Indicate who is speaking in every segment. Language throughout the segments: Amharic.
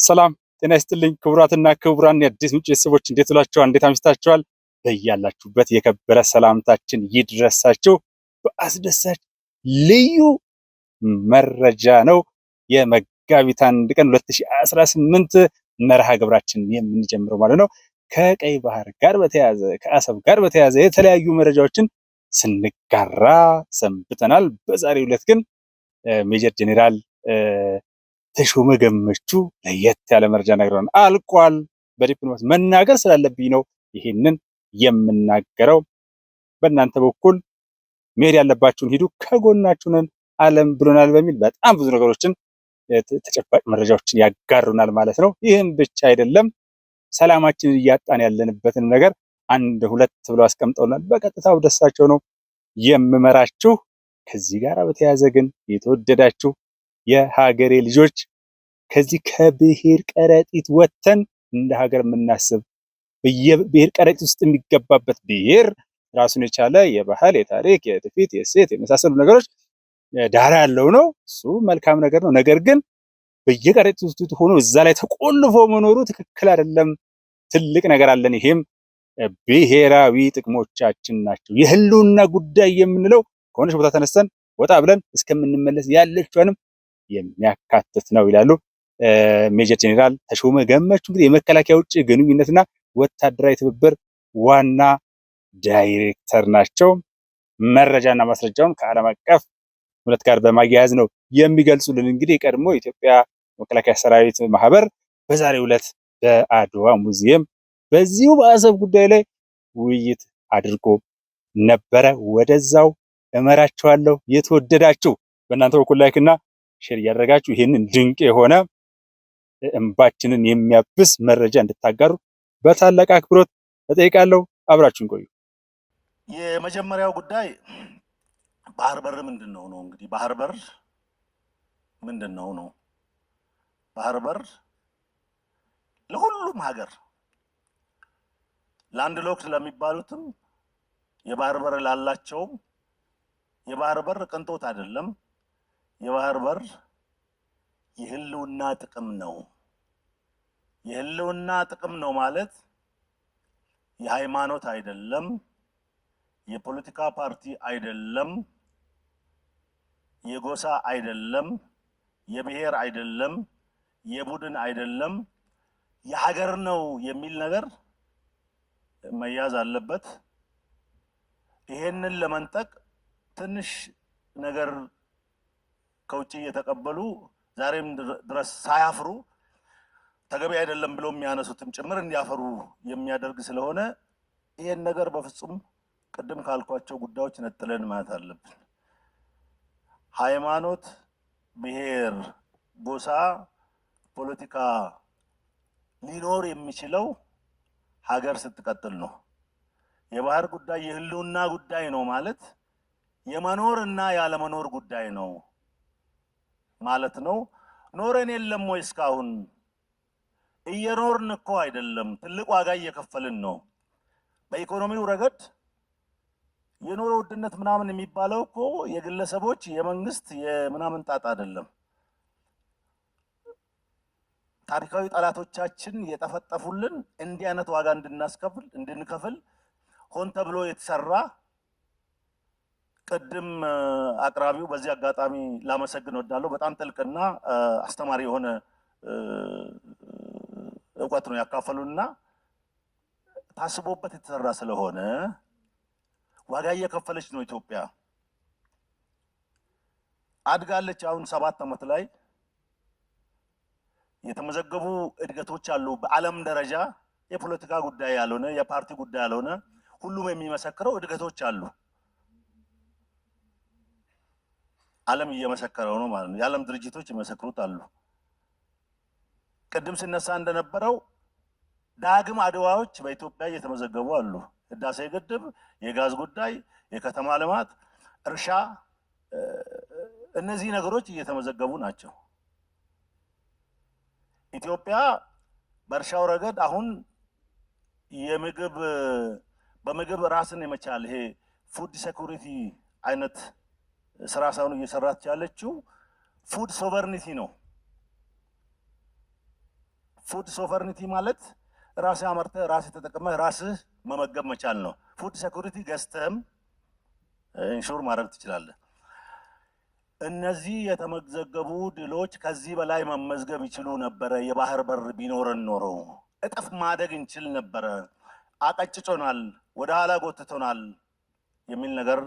Speaker 1: ሰላም ጤና ይስጥልኝ ክቡራትና ክቡራን የአዲስ ምንጭ ቤተሰቦች እንዴት ውላችኋል? እንዴት አምሽታችኋል? በያላችሁበት የከበረ ሰላምታችን ይድረሳችሁ። በአስደሳች ልዩ መረጃ ነው የመጋቢት 1 ቀን 2018 መርሃ ግብራችን የምንጀምረው ማለት ነው። ከቀይ ባህር ጋር በተያያዘ ከአሰብ ጋር በተያያዘ የተለያዩ መረጃዎችን ስንጋራ ሰንብተናል። በዛሬው ዕለት ግን ሜጀር ጄኔራል ተሾመ ገመቹ ለየት ያለ መረጃ ነግረውናል። አልቋል። በዲፕሎማሲ መናገር ስላለብኝ ነው ይሄንን የምናገረው። በእናንተ በኩል መሄድ ያለባችሁን ሂዱ፣ ከጎናችሁ ነን ዓለም ብሎናል በሚል በጣም ብዙ ነገሮችን ተጨባጭ መረጃዎችን ያጋሩናል ማለት ነው። ይህም ብቻ አይደለም፣ ሰላማችንን እያጣን ያለንበትን ነገር አንድ ሁለት ብለው አስቀምጠውናል። በቀጥታው ደሳቸው ነው የምመራችሁ። ከዚህ ጋር በተያያዘ ግን የተወደዳችሁ የሀገሬ ልጆች ከዚህ ከብሔር ከረጢት ወጥተን እንደ ሀገር የምናስብ በየብሔር ከረጢት ውስጥ የሚገባበት ብሔር ራሱን የቻለ የባህል፣ የታሪክ፣ የትውፊት፣ የእሴት የመሳሰሉ ነገሮች ዳራ ያለው ነው። እሱ መልካም ነገር ነው። ነገር ግን በየከረጢት ውስጥ ሆኖ እዛ ላይ ተቆልፎ መኖሩ ትክክል አይደለም። ትልቅ ነገር አለን። ይሄም ብሔራዊ ጥቅሞቻችን ናቸው። የህልውና ጉዳይ የምንለው ከሆነች ቦታ ተነስተን ወጣ ብለን እስከምንመለስ ያለችውንም የሚያካትት ነው ይላሉ ሜጀር ጄኔራል ተሾመ ገመቹ። እንግዲህ የመከላከያ ውጭ ግንኙነትና ወታደራዊ ትብብር ዋና ዳይሬክተር ናቸው። መረጃና ማስረጃውን ከዓለም አቀፍ እውነት ጋር በማያያዝ ነው የሚገልጹልን። እንግዲህ የቀድሞ የኢትዮጵያ መከላከያ ሰራዊት ማህበር በዛሬው ዕለት በአድዋ ሙዚየም በዚሁ በአሰብ ጉዳይ ላይ ውይይት አድርጎ ነበረ። ወደዛው እመራችኋለሁ። የተወደዳችሁ በእናንተ በኩል ላይክና ሼር እያደረጋችሁ ይህንን ድንቅ የሆነ እንባችንን የሚያብስ መረጃ እንድታጋሩ በታላቅ አክብሮት እጠይቃለሁ። አብራችሁን ቆዩ።
Speaker 2: የመጀመሪያው ጉዳይ ባህር በር ምንድነው ነው። እንግዲህ ባህር በር ምንድነው ነው። ባህር በር ለሁሉም ሀገር ላንድ ሎክድ ለሚባሉትም የባህር በር ላላቸውም የባህር በር ቅንጦት አይደለም። የባህር በር የህልውና ጥቅም ነው። የህልውና ጥቅም ነው ማለት የሃይማኖት አይደለም፣ የፖለቲካ ፓርቲ አይደለም፣ የጎሳ አይደለም፣ የብሔር አይደለም፣ የቡድን አይደለም፣ የሀገር ነው የሚል ነገር መያዝ አለበት። ይሄንን ለመንጠቅ ትንሽ ነገር ከውጭ እየተቀበሉ ዛሬም ድረስ ሳያፍሩ ተገቢ አይደለም ብለው የሚያነሱትም ጭምር እንዲያፈሩ የሚያደርግ ስለሆነ ይሄን ነገር በፍጹም ቅድም ካልኳቸው ጉዳዮች ነጥለን ማለት አለብን። ሃይማኖት፣ ብሔር፣ ጎሳ፣ ፖለቲካ ሊኖር የሚችለው ሀገር ስትቀጥል ነው። የባህር ጉዳይ የህልውና ጉዳይ ነው ማለት የመኖርና ያለመኖር ጉዳይ ነው ማለት ነው። ኖረን የለም ወይ? እስካሁን እየኖርን እኮ አይደለም፣ ትልቅ ዋጋ እየከፈልን ነው። በኢኮኖሚው ረገድ የኑሮ ውድነት ምናምን የሚባለው እኮ የግለሰቦች የመንግስት የምናምን ጣጣ አይደለም። ታሪካዊ ጠላቶቻችን የጠፈጠፉልን እንዲህ አይነት ዋጋ እንድንከፍል ሆን ተብሎ የተሰራ ቅድም አቅራቢው በዚህ አጋጣሚ ላመሰግን ወዳለሁ። በጣም ጥልቅና አስተማሪ የሆነ እውቀት ነው ያካፈሉና ታስቦበት የተሰራ ስለሆነ ዋጋ እየከፈለች ነው ኢትዮጵያ። አድጋለች። አሁን 7 ዓመት ላይ የተመዘገቡ እድገቶች አሉ። በዓለም ደረጃ የፖለቲካ ጉዳይ ያልሆነ የፓርቲ ጉዳይ ያልሆነ ሁሉም የሚመሰክረው እድገቶች አሉ። ዓለም እየመሰከረው ነው ማለት ነው። የዓለም ድርጅቶች ይመሰክሩት አሉ። ቅድም ሲነሳ እንደነበረው ዳግም አድዋዎች በኢትዮጵያ እየተመዘገቡ አሉ። ህዳሴ ግድብ፣ የጋዝ ጉዳይ፣ የከተማ ልማት፣ እርሻ፣ እነዚህ ነገሮች እየተመዘገቡ ናቸው። ኢትዮጵያ በእርሻው ረገድ አሁን በምግብ ራስን የመቻል ይሄ ፉድ ሴኩሪቲ አይነት ስራ ሳይሆን እየሰራች ያለችው ፉድ ሶቨርኒቲ ነው። ፉድ ሶቨርኒቲ ማለት ራስህ አመርተህ ራስህ ተጠቅመህ ራስህ መመገብ መቻል ነው። ፉድ ሴኩሪቲ ገዝተህም ኢንሹር ማድረግ ትችላለህ። እነዚህ የተመዘገቡ ድሎች ከዚህ በላይ መመዝገብ ይችሉ ነበረ። የባህር በር ቢኖረን ኖሮ እጥፍ ማደግ እንችል ነበረ። አቀጭጮናል፣ ወደ ኋላ ጎትቶናል የሚል ነገር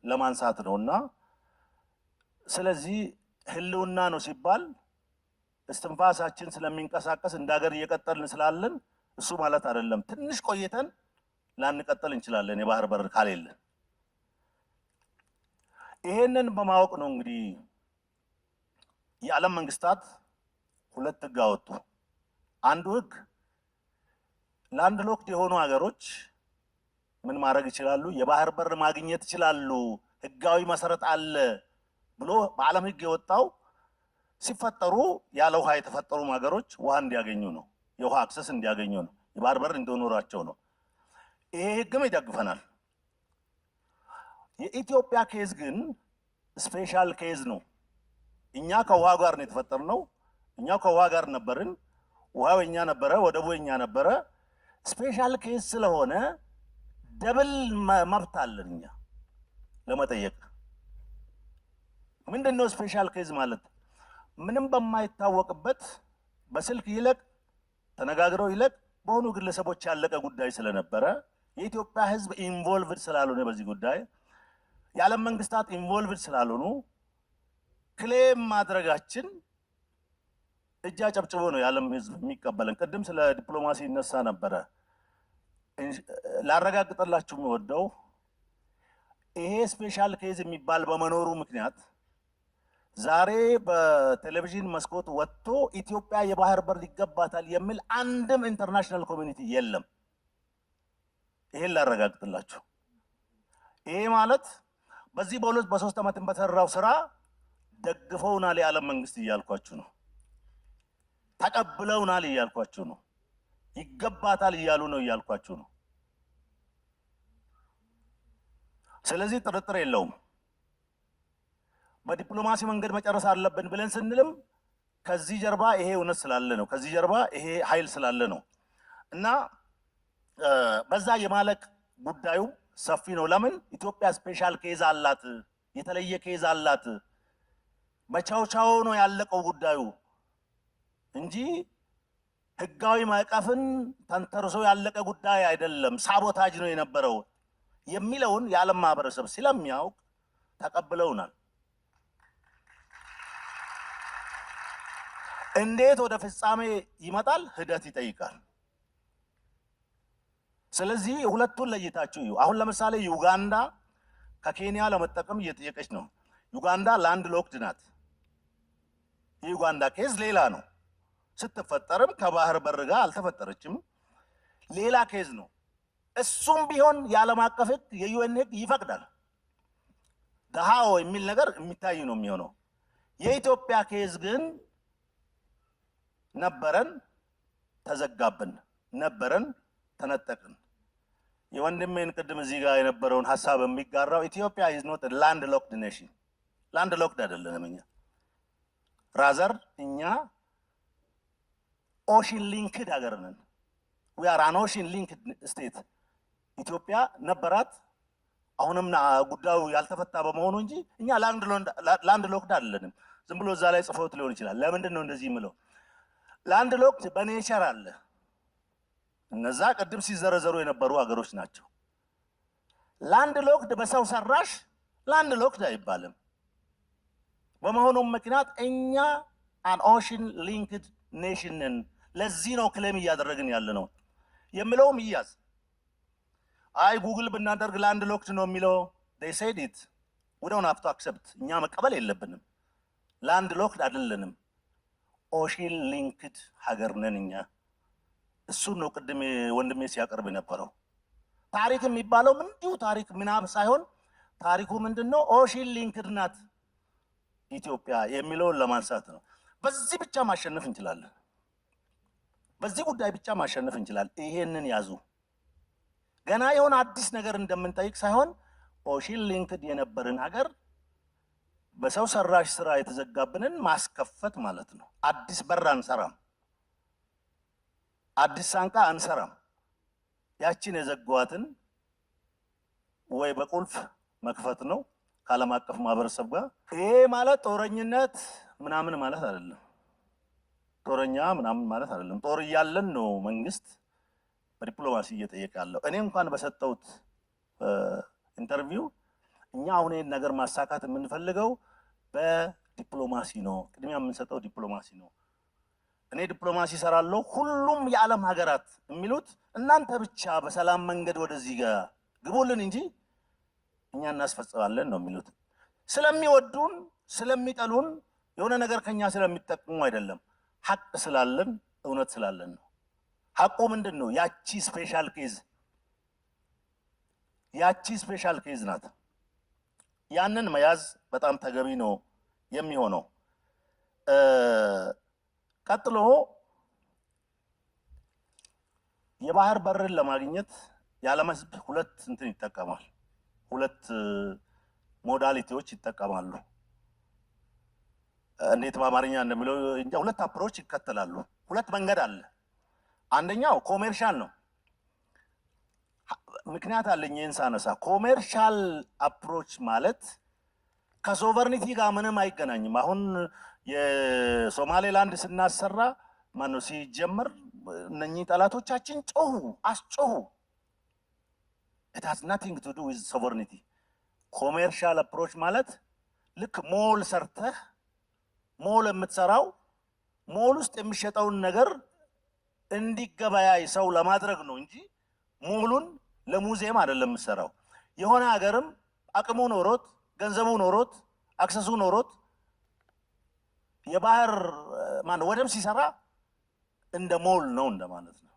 Speaker 2: ለማንሳት ነው። እና ስለዚህ ህልውና ነው ሲባል እስትንፋሳችን ስለሚንቀሳቀስ እንደ ሀገር እየቀጠልን ስላለን እሱ ማለት አይደለም። ትንሽ ቆይተን ላንቀጥል እንችላለን የባህር በር ካሌለን። ይሄንን በማወቅ ነው እንግዲህ የዓለም መንግስታት ሁለት ህግ አወጡ። አንዱ ህግ ላንድ ሎክድ የሆኑ ሀገሮች ምን ማድረግ ይችላሉ? የባህር በር ማግኘት ይችላሉ፣ ህጋዊ መሰረት አለ ብሎ በዓለም ህግ የወጣው ሲፈጠሩ ያለ ውሃ የተፈጠሩ ሀገሮች ውሃ እንዲያገኙ ነው፣ የውሃ አክሰስ እንዲያገኙ ነው፣ የባህር በር እንዲኖራቸው ነው። ይሄ ህግም ይደግፈናል። የኢትዮጵያ ኬዝ ግን ስፔሻል ኬዝ ነው። እኛ ከውሃ ጋር ነው የተፈጠርነው። እኛ ከውሃ ጋር ነበርን። ውሃው የኛ ነበረ፣ ወደቡ የኛ ነበረ። ስፔሻል ኬዝ ስለሆነ ደብል መብት አለን እኛ ለመጠየቅ። ምንድነው ስፔሻል ኬዝ ማለት? ምንም በማይታወቅበት በስልክ ይለቅ ተነጋግረው ይለቅ በሆኑ ግለሰቦች ያለቀ ጉዳይ ስለነበረ የኢትዮጵያ ህዝብ ኢንቮልቭድ ስላልሆነ በዚህ ጉዳይ የዓለም መንግስታት ኢንቮልቭድ ስላልሆኑ ክሌም ማድረጋችን እጅ አጨብጭቦ ነው የዓለም ህዝብ የሚቀበለን። ቅድም ስለ ዲፕሎማሲ ይነሳ ነበረ። ላረጋግጠላችሁ የምወደው ይሄ ስፔሻል ኬዝ የሚባል በመኖሩ ምክንያት ዛሬ በቴሌቪዥን መስኮት ወጥቶ ኢትዮጵያ የባህር በር ይገባታል የሚል አንድም ኢንተርናሽናል ኮሚኒቲ የለም። ይሄን ላረጋግጥላችሁ። ይሄ ማለት በዚህ በሁለት በሶስት ዓመት በተሰራው ስራ ደግፈውናል የዓለም መንግስት እያልኳችሁ ነው። ተቀብለውናል እያልኳችሁ ነው። ይገባታል እያሉ ነው እያልኳችሁ ነው። ስለዚህ ጥርጥር የለውም። በዲፕሎማሲ መንገድ መጨረስ አለብን ብለን ስንልም ከዚህ ጀርባ ይሄ እውነት ስላለ ነው። ከዚህ ጀርባ ይሄ ኃይል ስላለ ነው እና በዛ የማለቅ ጉዳዩ ሰፊ ነው። ለምን ኢትዮጵያ ስፔሻል ኬዝ አላት፣ የተለየ ኬዝ አላት። በቻውቻው ነው ያለቀው ጉዳዩ እንጂ ህጋዊ ማዕቀፍን ተንተርሶ ያለቀ ጉዳይ አይደለም። ሳቦታጅ ነው የነበረው የሚለውን የዓለም ማህበረሰብ ስለሚያውቅ ተቀብለውናል። እንዴት ወደ ፍጻሜ ይመጣል? ሂደት ይጠይቃል። ስለዚህ ሁለቱን ለይታችሁ እዩ። አሁን ለምሳሌ ዩጋንዳ ከኬንያ ለመጠቀም እየጠየቀች ነው። ዩጋንዳ ላንድ ሎክድ ናት። የዩጋንዳ ኬዝ ሌላ ነው። ስትፈጠርም ከባህር በር ጋር አልተፈጠረችም። ሌላ ኬዝ ነው። እሱም ቢሆን የዓለም አቀፍ ህግ የዩኤን ህግ ይፈቅዳል። ደሃው የሚል ነገር የሚታይ ነው የሚሆነው። የኢትዮጵያ ኬዝ ግን ነበረን፣ ተዘጋብን፣ ነበረን፣ ተነጠቅን። የወንድሜን ቅድም እዚህ ጋር የነበረውን ሀሳብ የሚጋራው ኢትዮጵያ ኢዝ ኖት ላንድ ሎክድ ኔሽን። ላንድ ሎክድ አይደለንም እኛ። ራዘር እኛ ኦሽን ሊንክድ ሀገር ነን። ዊ አር አን ኦሽን ሊንክድ ስቴት። ኢትዮጵያ ነበራት፣ አሁንም ጉዳዩ ያልተፈታ በመሆኑ እንጂ እኛ ላንድ ሎክድ አይደለንም። ዝም ብሎ እዛ ላይ ጽፎት ሊሆን ይችላል። ለምንድን ነው እንደዚህ የምለው? ላንድ ሎክድ በኔቸር አለ። እነዛ ቅድም ሲዘረዘሩ የነበሩ ሀገሮች ናቸው። ላንድ ሎክድ በሰው ሰራሽ ላንድ ሎክድ አይባልም። በመሆኑም ምክንያት እኛ አን ኦሽን ሊንክድ ኔሽን ነን። ለዚህ ነው ክሌም እያደረግን ያለ ነው የሚለውም ይያዝ። አይ ጉግል ብናደርግ ላንድ ሎክድ ነው የሚለው they said it we don't have to accept። እኛ መቀበል የለብንም። ላንድ ሎክድ አይደለንም። ኦሽን ሊንክድ ሀገር ነን እኛ። እሱን ነው ቅድም ወንድሜ ሲያቀርብ የነበረው። ታሪክ የሚባለው እንዲሁ ታሪክ ምናብ ሳይሆን ታሪኩ ምንድነው? ኦሽን ሊንክድ ናት ኢትዮጵያ የሚለውን ለማንሳት ነው። በዚህ ብቻ ማሸነፍ እንችላለን። በዚህ ጉዳይ ብቻ ማሸነፍ እንችላለን። ይሄንን ያዙ። ገና የሆነ አዲስ ነገር እንደምንጠይቅ ሳይሆን ኦሽን ሊንክድ የነበርን ሀገር በሰው ሰራሽ ስራ የተዘጋብንን ማስከፈት ማለት ነው። አዲስ በር አንሰራም። አዲስ ሳንቃ አንሰራም። ያቺን የዘጓትን ወይ በቁልፍ መክፈት ነው ከዓለም አቀፍ ማህበረሰብ ጋር። ይሄ ማለት ጦረኝነት ምናምን ማለት አይደለም። ጦረኛ ምናምን ማለት አይደለም። ጦር እያለን ነው መንግስት በዲፕሎማሲ እየጠየቀ ያለው። እኔ እንኳን በሰጠሁት ኢንተርቪው እኛ አሁን ይህን ነገር ማሳካት የምንፈልገው በዲፕሎማሲ ነው፣ ቅድሚያ የምንሰጠው ዲፕሎማሲ ነው። እኔ ዲፕሎማሲ እሰራለሁ፣ ሁሉም የዓለም ሀገራት የሚሉት እናንተ ብቻ በሰላም መንገድ ወደዚህ ጋር ግቡልን እንጂ እኛ እናስፈጽማለን ነው የሚሉት። ስለሚወዱን ስለሚጠሉን የሆነ ነገር ከኛ ስለሚጠቅሙ አይደለም፣ ሀቅ ስላለን እውነት ስላለን ነው። ሀቁ ምንድን ነው? ያቺ ስፔሻል ኬዝ ናት። ያንን መያዝ በጣም ተገቢ ነው የሚሆነው። ቀጥሎ የባህር በርን ለማግኘት የዓለም ሕዝብ ሁለት እንትን ይጠቀማል፣ ሁለት ሞዳሊቲዎች ይጠቀማሉ። እንዴት በአማርኛ እንደሚለው እንጃ፣ ሁለት አፕሮች ይከተላሉ። ሁለት መንገድ አለ። አንደኛው ኮሜርሻል ነው። ምክንያት አለኝ ይህን ሳነሳ። ኮሜርሻል አፕሮች ማለት ከሶቨርኒቲ ጋር ምንም አይገናኝም። አሁን የሶማሌላንድ ስናሰራ ማነው ሲጀመር እነኚህ ጠላቶቻችን ጮሁ፣ አስጮሁ። it has nothing to do with sovereignty። ኮሜርሻል አፕሮች ማለት ልክ ሞል ሰርተህ ሞል የምትሰራው ሞል ውስጥ የሚሸጠውን ነገር እንዲገበያይ ሰው ለማድረግ ነው እንጂ ሞሉን ለሙዚየም አይደለም የምትሰራው። የሆነ ሀገርም አቅሙ ኖሮት ገንዘቡ ኖሮት አክሰሱ ኖሮት የባህር ወደብ ሲሰራ እንደ ሞል ነው እንደማለት ነው።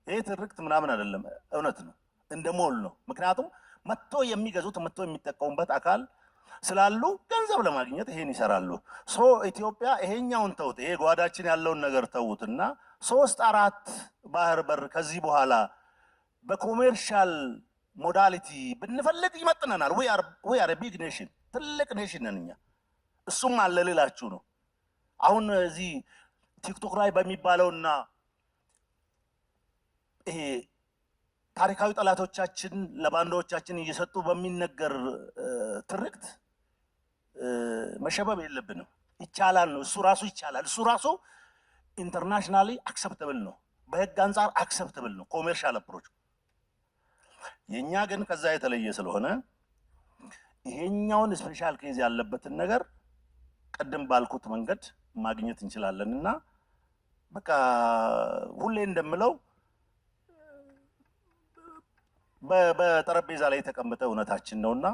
Speaker 2: ይሄ ትርክት ምናምን አይደለም፣ እውነት ነው። እንደ ሞል ነው። ምክንያቱም መጥቶ የሚገዙት መጥቶ የሚጠቀሙበት አካል ስላሉ ገንዘብ ለማግኘት ይሄን ይሰራሉ። ኢትዮጵያ ይሄኛውን ተውት፣ ይሄ ጓዳችን ያለውን ነገር ተውትና 3-4 ባህር በር ከዚህ በኋላ በኮሜርሻል ሞዳሊቲ ብንፈልግ ይመጥነናል። ዊ አር ቢግ ኔሽን፣ ትልቅ ኔሽን ነን እኛ። እሱም አለ ልላችሁ ነው። አሁን እዚህ ቲክቶክ ላይ በሚባለውና ይሄ ታሪካዊ ጠላቶቻችን ለባንዳዎቻችን እየሰጡ በሚነገር ትርክት መሸበብ የለብንም። ይቻላል ነው፣ እሱ ራሱ ይቻላል። እሱ ራሱ ኢንተርናሽናሊ አክሰፕተብል ነው፣ በህግ አንጻር አክሰፕተብል ነው ኮሜርሻል አፕሮች። የኛ ግን ከዛ የተለየ ስለሆነ ይሄኛውን ስፔሻል ኬዝ ያለበትን ነገር ቅድም ባልኩት መንገድ ማግኘት እንችላለን እና በቃ ሁሌ እንደምለው በጠረጴዛ ላይ የተቀመጠ እውነታችን ነውና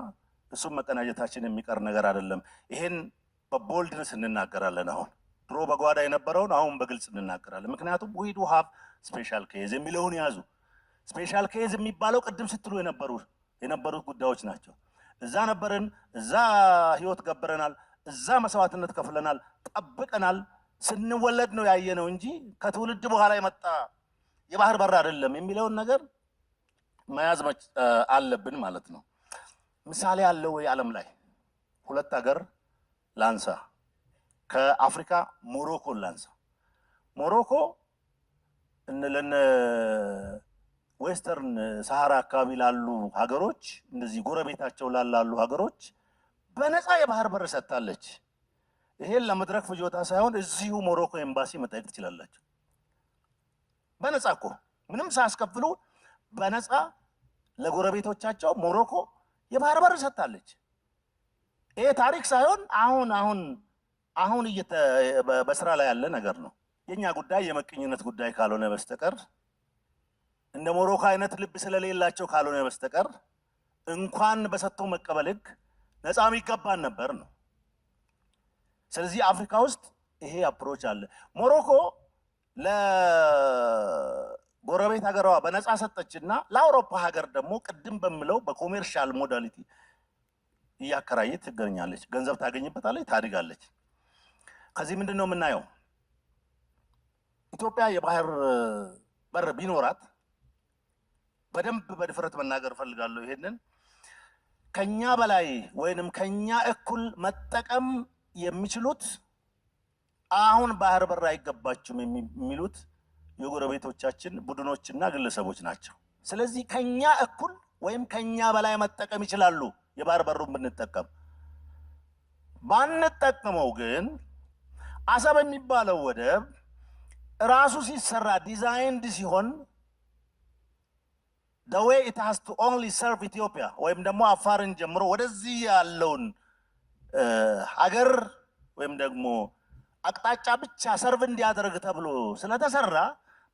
Speaker 2: እሱም መቀናጀታችን የሚቀር ነገር አይደለም። ይሄን በቦልድነስ እንናገራለን። አሁን ድሮ በጓዳ የነበረውን አሁን በግልጽ እንናገራለን። ምክንያቱም we do have ስፔሻል ኬዝ የሚለውን ያዙ። ስፔሻል ኬዝ የሚባለው ቅድም ስትሉ የነበሩት ጉዳዮች ናቸው። እዛ ነበርን፣ እዛ ህይወት ገብረናል፣ እዛ መስዋዕትነት ከፍለናል፣ ጠብቀናል። ስንወለድ ነው ያየነው እንጂ ከትውልድ በኋላ የመጣ የባህር በር አይደለም የሚለውን ነገር መያዝ አለብን ማለት ነው። ምሳሌ አለው ወይ ዓለም ላይ? ሁለት ሀገር ላንሳ። ከአፍሪካ ሞሮኮን ላንሳ። ሞሮኮ ለነ ዌስተርን ሰሃራ አካባቢ ላሉ ሀገሮች እንደዚህ ጎረቤታቸው ላሉ ሀገሮች በነፃ የባህር በር ሰጥታለች። ይሄን ለመድረክ ፍጆታ ሳይሆን እዚሁ ሞሮኮ ኤምባሲ መጠየቅ ትችላላችሁ። በነፃ እኮ ምንም ሳያስከፍሉ በነፃ ለጎረቤቶቻቸው ሞሮኮ የባህር በር ሰጥታለች። ይሄ ታሪክ ሳይሆን አሁን በስራ ላይ ያለ ነገር ነው። የኛ ጉዳይ የመቀኝነት ጉዳይ ካልሆነ በስተቀር እንደ ሞሮኮ አይነት ልብ ስለሌላቸው ካልሆነ በስተቀር እንኳን በሰጥቶ መቀበል ህግ ነፃ የሚገባን ነበር ነው። ስለዚህ አፍሪካ ውስጥ ይሄ አፕሮች አለ። ሞሮኮ ለጎረቤት ሀገሯ በነፃ ሰጠችና ለአውሮፓ ሀገር ደግሞ ቅድም በምለው በኮሜርሻል ሞዳሊቲ እያከራየች ትገኛለች። ገንዘብ ታገኝበታለች፣ ታድጋለች። ከዚህ ምንድን ነው የምናየው? ኢትዮጵያ የባህር በር ቢኖራት በደንብ በድፍረት መናገር እፈልጋለሁ። ይሄንን ከኛ በላይ ወይንም ከኛ እኩል መጠቀም የሚችሉት አሁን ባህር በር አይገባችሁም የሚሉት የጎረቤቶቻችን ቡድኖችና ግለሰቦች ናቸው። ስለዚህ ከኛ እኩል ወይም ከኛ በላይ መጠቀም ይችላሉ። የባህር በሩን ብንጠቀም ባንጠቀመው ግን አሰብ የሚባለው ወደብ ራሱ ሲሰራ ዲዛይንድ ሲሆን the way it has to only serve Ethiopia ወይም ደግሞ አፋርን ጀምሮ ወደዚህ ያለውን ሀገር ወይም ደግሞ አቅጣጫ ብቻ ሰርቭ እንዲያደርግ ተብሎ ስለተሰራ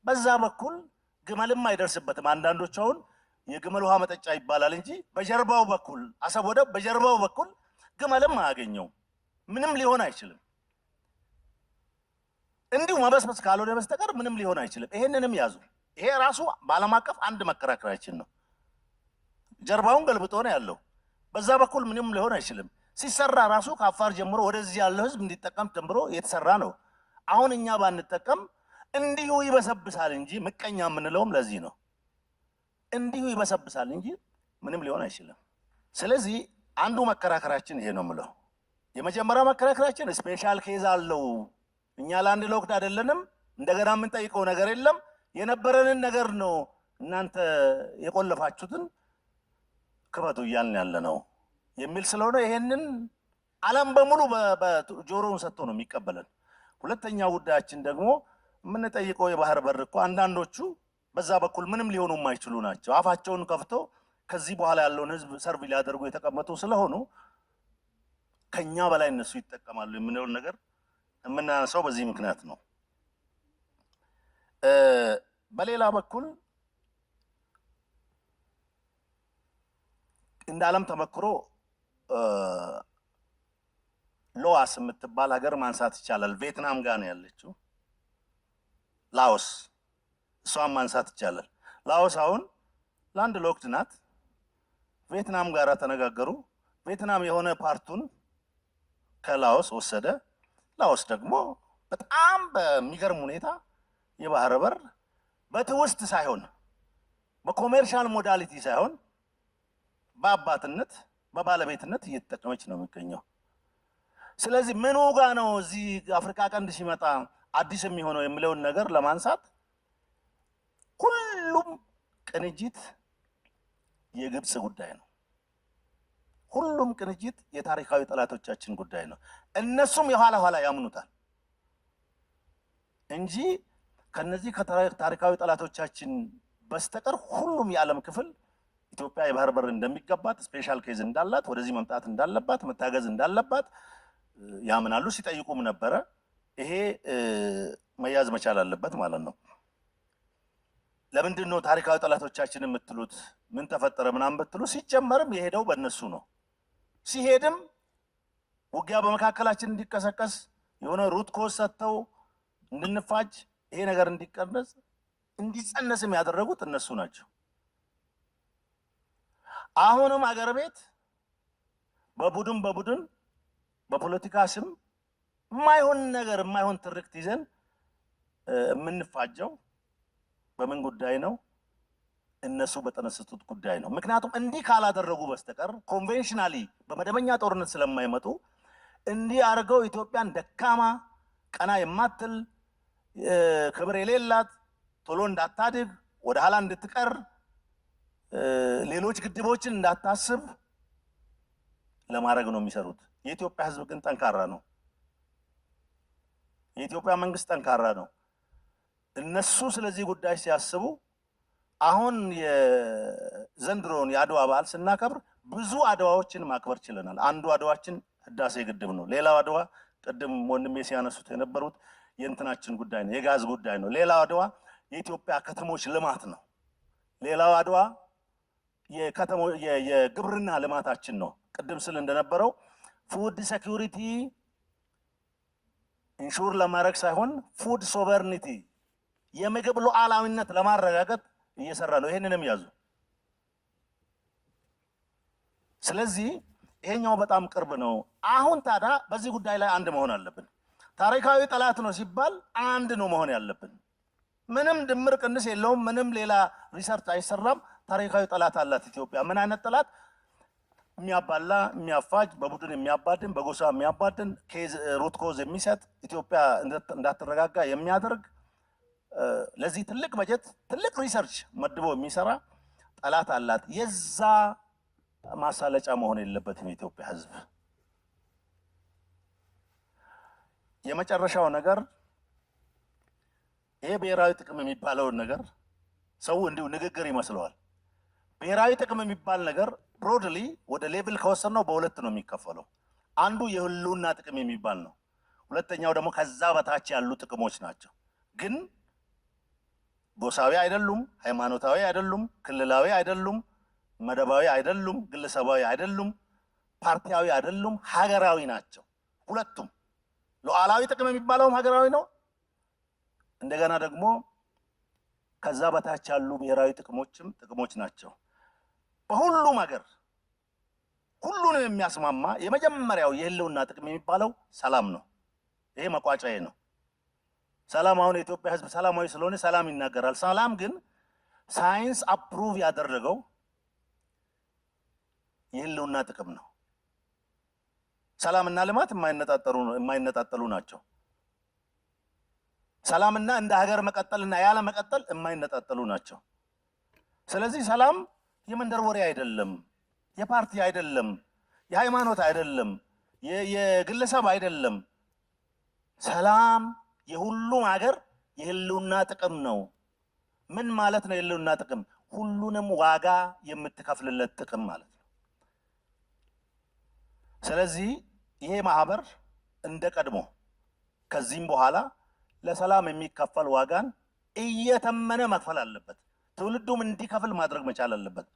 Speaker 2: በዛ በኩል ግመልም አይደርስበትም። አንዳንዶች አሁን የግመል ውሃ መጠጫ ይባላል እንጂ በጀርባው በኩል አሰብ ወደብ በጀርባው በኩል ግመልም አያገኘው፣ ምንም ሊሆን አይችልም። እንዲሁ መበስበስ ካልሆነ በስተቀር ምንም ሊሆን አይችልም። ይሄንንም ያዙ። ይሄ ራሱ በዓለም አቀፍ አንድ መከራከሪያችን ነው። ጀርባውን ገልብጦ ነው ያለው። በዛ በኩል ምንም ሊሆን አይችልም። ሲሰራ ራሱ ከአፋር ጀምሮ ወደዚህ ያለው ህዝብ እንዲጠቀም ጀምሮ የተሰራ ነው። አሁን እኛ ባንጠቀም እንዲሁ ይበሰብሳል እንጂ ምቀኛ የምንለውም ለዚህ ነው። እንዲሁ ይበሰብሳል እንጂ ምንም ሊሆን አይችልም። ስለዚህ አንዱ መከራከራችን ይሄ ነው የምለው። የመጀመሪያው መከራከራችን ስፔሻል ኬዝ አለው። እኛ ላንድ ሎክድ አይደለንም። እንደገና የምንጠይቀው ነገር የለም። የነበረንን ነገር ነው እናንተ የቆለፋችሁትን ክፈቱ እያልን ያለ ነው የሚል ስለሆነ ይሄንን ዓለም በሙሉ በጆሮውን ሰጥቶ ነው የሚቀበለን። ሁለተኛው ጉዳያችን ደግሞ የምንጠይቀው የባህር በር እኮ አንዳንዶቹ በዛ በኩል ምንም ሊሆኑ የማይችሉ ናቸው። አፋቸውን ከፍቶ ከዚህ በኋላ ያለውን ህዝብ ሰርቭ ሊያደርጉ የተቀመጡ ስለሆኑ ከኛ በላይ እነሱ ይጠቀማሉ የምንለውን ነገር የምናነሳው በዚህ ምክንያት ነው። በሌላ በኩል እንደ ዓለም ተመክሮ ሎዋስ የምትባል ሀገር ማንሳት ይቻላል። ቪየትናም ጋር ነው ያለችው። ላኦስ፣ እሷን ማንሳት ይቻላል። ላኦስ አሁን ላንድ ሎክድ ናት። ቪየትናም ጋር ተነጋገሩ። ቪየትናም የሆነ ፓርቱን ከላኦስ ወሰደ። ላኦስ ደግሞ በጣም በሚገርም ሁኔታ የባህር በር በትውስት ሳይሆን በኮሜርሻል ሞዳሊቲ ሳይሆን በአባትነት በባለቤትነት እየተጠቀመች ነው የሚገኘው። ስለዚህ ምኑ ጋ ነው እዚህ አፍሪካ ቀንድ ሲመጣ አዲስ የሚሆነው የሚለውን ነገር ለማንሳት ሁሉም ቅንጅት የግብጽ ጉዳይ ነው። ሁሉም ቅንጅት የታሪካዊ ጠላቶቻችን ጉዳይ ነው። እነሱም የኋላ ኋላ ያምኑታል እንጂ ከነዚህ ከታሪካዊ ጠላቶቻችን በስተቀር ሁሉም የዓለም ክፍል ኢትዮጵያ የባህር በር እንደሚገባት፣ ስፔሻል ኬዝ እንዳላት፣ ወደዚህ መምጣት እንዳለባት፣ መታገዝ እንዳለባት ያምናሉ። ሲጠይቁም ነበረ። ይሄ መያዝ መቻል አለበት ማለት ነው። ለምንድን ነው ታሪካዊ ጠላቶቻችን የምትሉት? ምን ተፈጠረ ምናምን ብትሉ ሲጀመርም የሄደው በእነሱ ነው። ሲሄድም ውጊያ በመካከላችን እንዲቀሰቀስ የሆነ ሩት ኮዝ ሰጥተው እንድንፋጅ ይሄ ነገር እንዲቀነስ እንዲጸነስም ያደረጉት እነሱ ናቸው። አሁንም አገር ቤት በቡድን በፖለቲካ ስም የማይሆን ነገር የማይሆን ትርክት ይዘን የምንፋጀው በምን ጉዳይ ነው? እነሱ በተነሱት ጉዳይ ነው። ምክንያቱም እንዲህ ካላደረጉ በስተቀር ኮንቬንሽናሊ በመደበኛ ጦርነት ስለማይመጡ እንዲህ አድርገው ኢትዮጵያን ደካማ ቀና የማትል ክብር የሌላት ቶሎ እንዳታድግ ወደ ኋላ እንድትቀር ሌሎች ግድቦችን እንዳታስብ ለማድረግ ነው የሚሰሩት። የኢትዮጵያ ሕዝብ ግን ጠንካራ ነው። የኢትዮጵያ መንግስት ጠንካራ ነው። እነሱ ስለዚህ ጉዳይ ሲያስቡ አሁን የዘንድሮውን የአድዋ በዓል ስናከብር ብዙ አድዋዎችን ማክበር ችለናል። አንዱ አድዋችን ህዳሴ ግድብ ነው። ሌላው አድዋ ቅድም ወንድሜ ሲያነሱት የነበሩት የእንትናችን ጉዳይ ነው፣ የጋዝ ጉዳይ ነው። ሌላው አድዋ የኢትዮጵያ ከተሞች ልማት ነው። ሌላው አድዋ የግብርና ልማታችን ነው። ቅድም ስል እንደነበረው ፉድ ሴኩሪቲ ኢንሹር ለማድረግ ሳይሆን ፉድ ሶቨርኒቲ የምግብ ሉዓላዊነት ለማረጋገጥ እየሰራ ነው። ይሄንንም ያዙ። ስለዚህ ይሄኛው በጣም ቅርብ ነው። አሁን ታዲያ በዚህ ጉዳይ ላይ አንድ መሆን አለብን። ታሪካዊ ጠላት ነው ሲባል አንድ ነው መሆን ያለብን። ምንም ድምር ቅንስ የለውም። ምንም ሌላ ሪሰርች አይሰራም። ታሪካዊ ጠላት አላት ኢትዮጵያ። ምን አይነት ጠላት? የሚያባላ የሚያፋጅ፣ በቡድን የሚያባድን፣ በጎሳ የሚያባድን፣ ሩት ኮዝ የሚሰጥ ኢትዮጵያ እንዳትረጋጋ የሚያደርግ ለዚህ ትልቅ በጀት ትልቅ ሪሰርች መድቦ የሚሰራ ጠላት አላት። የዛ ማሳለጫ መሆን የለበትም የኢትዮጵያ ህዝብ። የመጨረሻው ነገር ይሄ ብሔራዊ ጥቅም የሚባለውን ነገር ሰው እንዲሁ ንግግር ይመስለዋል። ብሔራዊ ጥቅም የሚባል ነገር ብሮድሊ ወደ ሌቭል ከወሰነው በሁለት ነው የሚከፈለው። አንዱ የህልውና ጥቅም የሚባል ነው። ሁለተኛው ደግሞ ከዛ በታች ያሉ ጥቅሞች ናቸው። ግን ጎሳዊ አይደሉም፣ ሃይማኖታዊ አይደሉም፣ ክልላዊ አይደሉም፣ መደባዊ አይደሉም፣ ግለሰባዊ አይደሉም፣ ፓርቲያዊ አይደሉም፣ ሀገራዊ ናቸው ሁለቱም። ሉዓላዊ ጥቅም የሚባለውም ሀገራዊ ነው። እንደገና ደግሞ ከዛ በታች ያሉ ብሔራዊ ጥቅሞችም ጥቅሞች ናቸው። በሁሉም ሀገር ሁሉንም የሚያስማማ የመጀመሪያው የህልውና ጥቅም የሚባለው ሰላም ነው። ይሄ መቋጫዬ ነው። ሰላም አሁን የኢትዮጵያ ህዝብ ሰላማዊ ስለሆነ ሰላም ይናገራል። ሰላም ግን ሳይንስ አፕሩቭ ያደረገው የህልውና ጥቅም ነው። ሰላምና ልማት የማይነጣጠሉ ናቸው። ሰላምና እንደ ሀገር መቀጠልና ያለ መቀጠል የማይነጣጠሉ ናቸው። ስለዚህ ሰላም የመንደር ወሬ አይደለም፣ የፓርቲ አይደለም፣ የሃይማኖት አይደለም፣ የግለሰብ አይደለም። ሰላም የሁሉም ሀገር የህልውና ጥቅም ነው። ምን ማለት ነው የህልውና ጥቅም? ሁሉንም ዋጋ የምትከፍልለት ጥቅም ማለት ነው። ስለዚህ ይሄ ማህበር እንደ ቀድሞ ከዚህም በኋላ ለሰላም የሚከፈል ዋጋን እየተመነ መክፈል አለበት። ትውልዱም እንዲከፍል ማድረግ መቻል አለበት።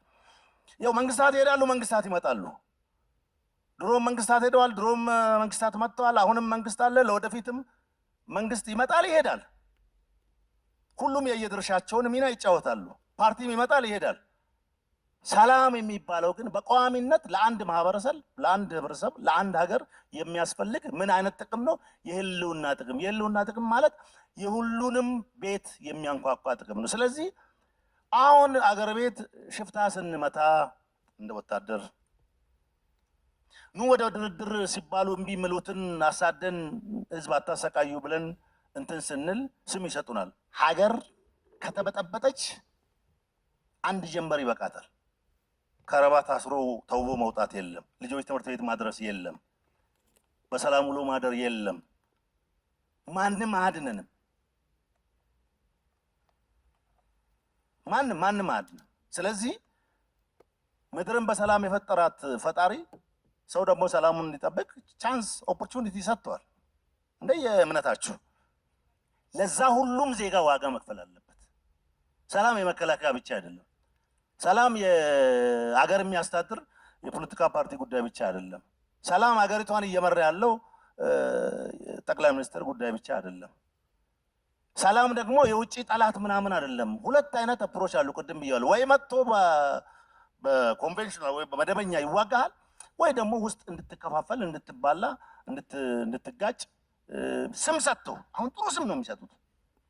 Speaker 2: ያው መንግስታት ይሄዳሉ፣ መንግስታት ይመጣሉ። ድሮም መንግስታት ሄደዋል፣ ድሮም መንግስታት መጥተዋል። አሁንም መንግስት አለ፣ ለወደፊትም መንግስት ይመጣል ይሄዳል። ሁሉም የየድርሻቸውን ሚና ይጫወታሉ። ፓርቲም ይመጣል ይሄዳል። ሰላም የሚባለው ግን በቋሚነት ለአንድ ማህበረሰብ፣ ለአንድ ህብረተሰብ፣ ለአንድ ሀገር የሚያስፈልግ ምን አይነት ጥቅም ነው? የህልውና ጥቅም። የህልውና ጥቅም ማለት የሁሉንም ቤት የሚያንኳኳ ጥቅም ነው። ስለዚህ አሁን አገር ቤት ሽፍታ ስንመታ እንደ ወታደር ኑ ወደ ድርድር ሲባሉ እምቢ የሚሉትን አሳደን ህዝብ አታሰቃዩ ብለን እንትን ስንል ስም ይሰጡናል። ሀገር ከተበጠበጠች አንድ ጀንበር ይበቃታል። ከረባት አስሮ ተውቦ መውጣት የለም። ልጆች ትምህርት ቤት ማድረስ የለም። በሰላም ውሎ ማደር የለም። ማንም አያድነንም። ማንም አያድነንም። ስለዚህ ምድርን በሰላም የፈጠራት ፈጣሪ ሰው ደግሞ ሰላሙን እንዲጠብቅ ቻንስ ኦፖርቹኒቲ ሰጥቷል። እንደየእምነታችሁ ለዛ ሁሉም ዜጋ ዋጋ መክፈል አለበት። ሰላም የመከላከያ ብቻ አይደለም። ሰላም የሀገር የሚያስተዳድር የፖለቲካ ፓርቲ ጉዳይ ብቻ አይደለም። ሰላም ሀገሪቷን እየመራ ያለው ጠቅላይ ሚኒስትር ጉዳይ ብቻ አይደለም። ሰላም ደግሞ የውጭ ጠላት ምናምን አይደለም። ሁለት አይነት አፕሮች አሉ። ቅድም ብያለሁ። ወይ መጥቶ በኮንቬንሽናል ወይ በመደበኛ ይዋጋሃል፣ ወይ ደግሞ ውስጥ እንድትከፋፈል፣ እንድትባላ፣ እንድትጋጭ ስም ሰጥቶ አሁን ጥሩ ስም ነው የሚሰጡት።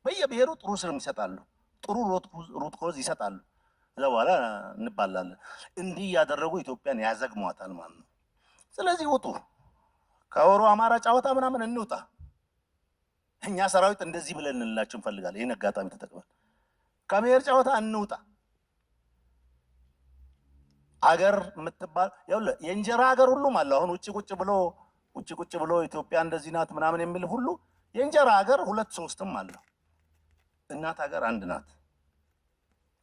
Speaker 2: በየብሔሩ ጥሩ ስም ይሰጣሉ። ጥሩ ሩት ኮዝ ይሰጣሉ። ከዛ በኋላ እንባላለን። እንዲህ እያደረጉ ኢትዮጵያን ያዘግሟታል ማለት ነው። ስለዚህ ውጡ፣ ከወሮ አማራ ጫወታ ምናምን እንውጣ። እኛ ሰራዊት እንደዚህ ብለን እንላቸው እንፈልጋለን። ይህን አጋጣሚ ተጠቅመን ከብሔር ጫወታ እንውጣ። አገር የምትባል ያውለ የእንጀራ ሀገር ሁሉም አለ። አሁን ውጭ ቁጭ ብሎ ኢትዮጵያ እንደዚህ ናት ምናምን የሚል ሁሉ የእንጀራ ሀገር ሁለት ሶስትም አለ። እናት ሀገር አንድ ናት።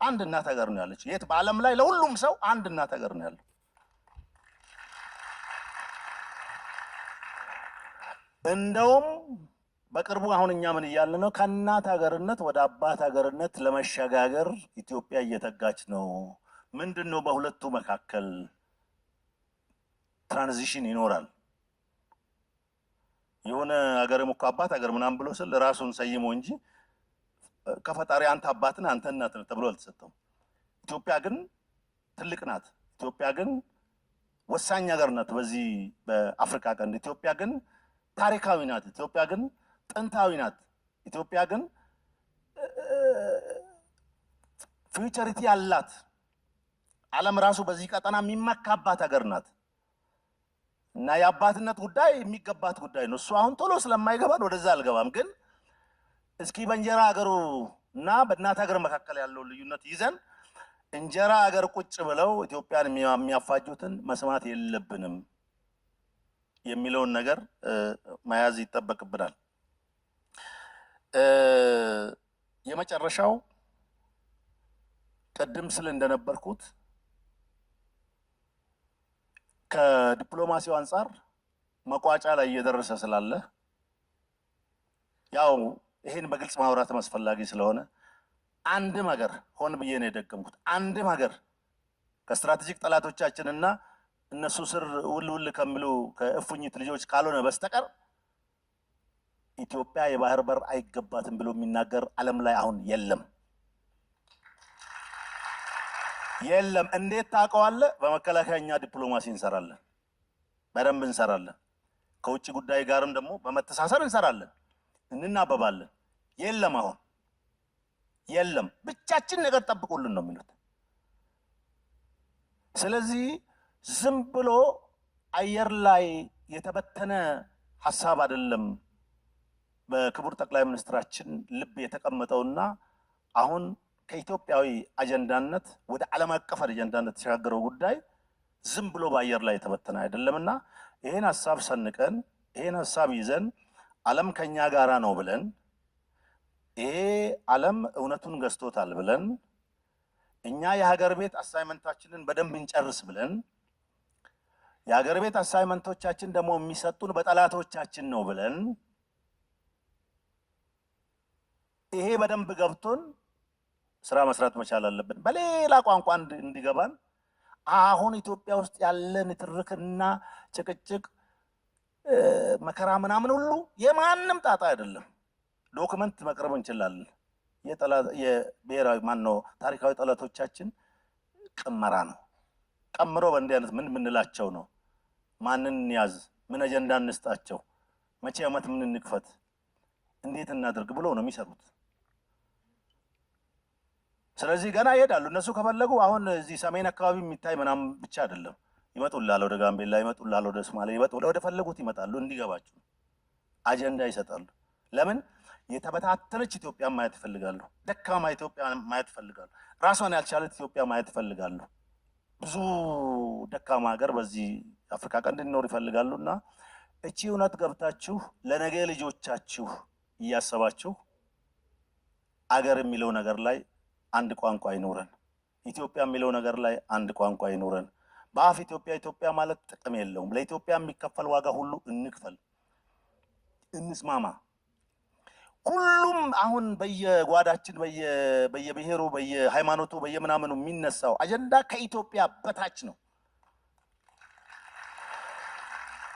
Speaker 2: አንድ እናት ሀገር ነው ያለች። የት በዓለም ላይ ለሁሉም ሰው አንድ እናት ሀገር ነው ያለው። እንደውም በቅርቡ አሁን እኛ ምን እያልን ነው? ከእናት ሀገርነት ወደ አባት ሀገርነት ለመሸጋገር ኢትዮጵያ እየተጋች ነው። ምንድን ነው በሁለቱ መካከል ትራንዚሽን ይኖራል። የሆነ ሀገርም እኮ አባት ሀገር ምናምን ብሎ ስል ራሱን ሰይሞ እንጂ ከፈጣሪ አንተ አባትን አንተ እናት ነህ ተብሎ አልተሰጠውም። ኢትዮጵያ ግን ትልቅ ናት። ኢትዮጵያ ግን ወሳኝ ሀገር ናት በዚህ በአፍሪካ ቀንድ። ኢትዮጵያ ግን ታሪካዊ ናት። ኢትዮጵያ ግን ጥንታዊ ናት። ኢትዮጵያ ግን ፊውቸሪቲ ያላት ዓለም ራሱ በዚህ ቀጠና የሚመካባት ሀገር ናት እና የአባትነት ጉዳይ የሚገባት ጉዳይ ነው። እሱ አሁን ቶሎ ስለማይገባን ወደዛ አልገባም። ግን እስኪ በእንጀራ ሀገሩ እና በእናት ሀገር መካከል ያለው ልዩነት ይዘን እንጀራ ሀገር ቁጭ ብለው ኢትዮጵያን የሚያፋጁትን መስማት የለብንም የሚለውን ነገር መያዝ ይጠበቅብናል። የመጨረሻው ቀደም ስለ እንደነበርኩት ከዲፕሎማሲው አንፃር መቋጫ ላይ እየደረሰ ስላለ ያው ይሄን በግልጽ ማውራት አስፈላጊ ስለሆነ አንድም ሀገር ሆን ብዬ ነው የደገምኩት፣ አንድም ሀገር ከስትራቴጂክ ጠላቶቻችንና እነሱ ስር ውል ከሚሉ ከእፉኝት ልጆች ካልሆነ በስተቀር ኢትዮጵያ የባህር በር አይገባትም ብሎ የሚናገር ዓለም ላይ አሁን የለም። እንዴት ታውቀዋለህ? በመከላከያኛ ዲፕሎማሲ እንሰራለን፣ በደንብ እንሰራለን። ከውጭ ጉዳይ ጋርም ደግሞ በመተሳሰር እንሰራለን፣ እንናበባለን። አሁን የለም፣ ብቻችን ነገር ጠብቁልን ነው የሚሉት። ስለዚህ ዝም ብሎ አየር ላይ የተበተነ ሀሳብ አይደለም በክቡር ጠቅላይ ሚኒስትራችን ልብ የተቀመጠውና አሁን ከኢትዮጵያዊ አጀንዳነት ወደ ዓለም አቀፍ አጀንዳነት የተሻገረው ጉዳይ ዝም ብሎ በአየር ላይ የተበተነ አይደለምና ይሄን ሀሳብ ሰንቀን ይሄን ሀሳብ ይዘን ዓለም ከኛ ጋራ ነው ብለን ይሄ ዓለም እውነቱን ገዝቶታል ብለን እኛ የሀገር ቤት አሳይመንታችንን በደንብ እንጨርስ ብለን የሀገር ቤት አሳይመንቶቻችን ደግሞ የሚሰጡን በጠላቶቻችን ነው ብለን ይሄ በደንብ ገብቶን ስራ መስራት መቻል አለብን። በሌላ ቋንቋ እንዲገባን አሁን ኢትዮጵያ ውስጥ ያለን ትርክና ጭቅጭቅ መከራ ምናምን ሁሉ የማንም ጣጣ አይደለም። ዶክመንት መቅረብ እንችላለን። የብሔራዊ ታሪካዊ ጠላቶቻችን ቅመራ ነው። ቀምሮ በእንዲህ አይነት ምን ምንላቸው ነው? ማንን ያዝ፣ ምን አጀንዳ እንስጣቸው፣ መቼ ዓመት ምን እንክፈት፣ እንዴት እናድርግ ብሎ ነው የሚሰሩት። ስለዚህ ገና ይሄዳሉ። እነሱ ከፈለጉ አሁን እዚህ ሰሜን አካባቢ የሚታይ ምናምን ብቻ አይደለም። ይመጡላል፣ ወደ ጋምቤላ ይመጡላል፣ ወደ ሶማሌ ይመጡላል፣ ወደ ፈለጉት ይመጣሉ። እንዲገባችሁ አጀንዳ ይሰጣሉ። ለምን? የተበታተነች ኢትዮጵያ ማየት ይፈልጋሉ። ደካማ ኢትዮጵያ ማየት ይፈልጋሉ። ራሷን ያልቻለች ኢትዮጵያ ማየት ይፈልጋሉ። ብዙ ደካማ ሀገር በዚህ አፍሪካ ቀንድ እንዲኖር ይፈልጋሉና እቺ እውነት ገብታችሁ ለነገ ልጆቻችሁ እያሰባችሁ አገር የሚለው ነገር ላይ አንድ ቋንቋ ይኖረን፣ ኢትዮጵያ የሚለው ነገር ላይ አንድ ቋንቋ ይኖረን። በአፍ ኢትዮጵያ ማለት ጥቅም የለውም። ለኢትዮጵያ የሚከፈል ዋጋ ሁሉ እንክፈል፣ እንስማማ። ሁሉም አሁን በየጓዳችን በየብሔሩ በየሃይማኖቱ በየምናምኑ የሚነሳው አጀንዳ ከኢትዮጵያ በታች ነው።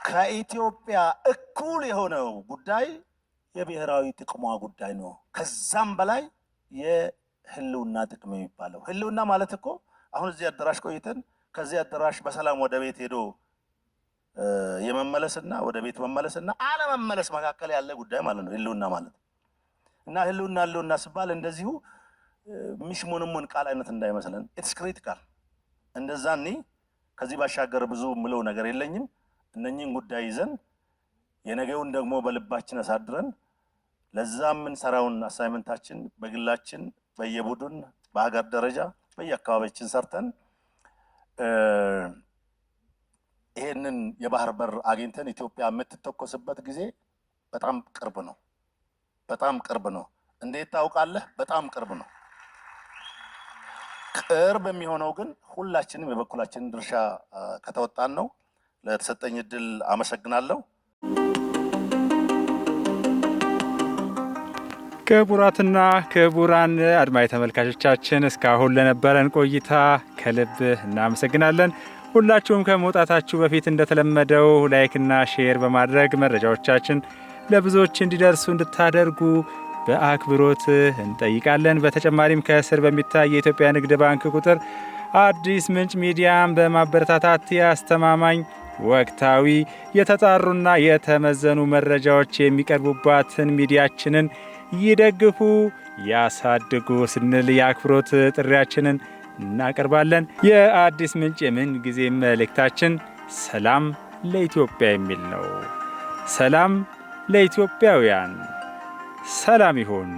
Speaker 2: ከኢትዮጵያ እኩል የሆነው ጉዳይ የብሔራዊ ጥቅሟ ጉዳይ ነው። ከዛም በላይ የህልውና ጥቅም የሚባለው ህልውና ማለት እኮ አሁን እዚህ አዳራሽ ቆይተን ከዚህ አዳራሽ በሰላም ወደ ቤት ሄዶ የመመለስና ወደ ቤት መመለስና አለመመለስ መካከል ያለ ጉዳይ ማለት ነው ህልውና ማለት። እና ህልውና ሲባል እንደዚሁ ሚሽሞንሙን ቃል አይነት እንዳይመስለን፣ ኢትስ ክሪቲካል። እንደዛኒ ከዚህ ባሻገር ብዙ ምለው ነገር የለኝም። እነኚህን ጉዳይ ይዘን የነገውን ደግሞ በልባችን አሳድረን ለዛም የምንሰራውን አሳይመንታችን በግላችን በየቡድን በሀገር ደረጃ በየአካባቢያችን ሰርተን ይሄንን የባህር በር አግኝተን ኢትዮጵያ የምትተኮስበት ጊዜ በጣም ቅርብ ነው። በጣም ቅርብ ነው። እንዴት ታውቃለህ? በጣም ቅርብ ነው። ቅርብ የሚሆነው ግን ሁላችንም የበኩላችንን ድርሻ ከተወጣን ነው። ለተሰጠኝ እድል አመሰግናለሁ።
Speaker 1: ክቡራትና ክቡራን አድማጭ ተመልካቾቻችን እስካሁን ለነበረን ቆይታ ከልብ እናመሰግናለን። ሁላችሁም ከመውጣታችሁ በፊት እንደተለመደው ላይክና ሼር በማድረግ መረጃዎቻችን ለብዙዎች እንዲደርሱ እንድታደርጉ በአክብሮት እንጠይቃለን። በተጨማሪም ከስር በሚታይ የኢትዮጵያ ንግድ ባንክ ቁጥር አዲስ ምንጭ ሚዲያን በማበረታታት የአስተማማኝ ወቅታዊ የተጣሩና የተመዘኑ መረጃዎች የሚቀርቡባትን ሚዲያችንን ይደግፉ፣ ያሳድጉ ስንል የአክብሮት ጥሪያችንን እናቀርባለን። የአዲስ ምንጭ የምን ጊዜ መልእክታችን ሰላም ለኢትዮጵያ የሚል ነው። ሰላም ለኢትዮጵያውያን። ሰላም ይሁን።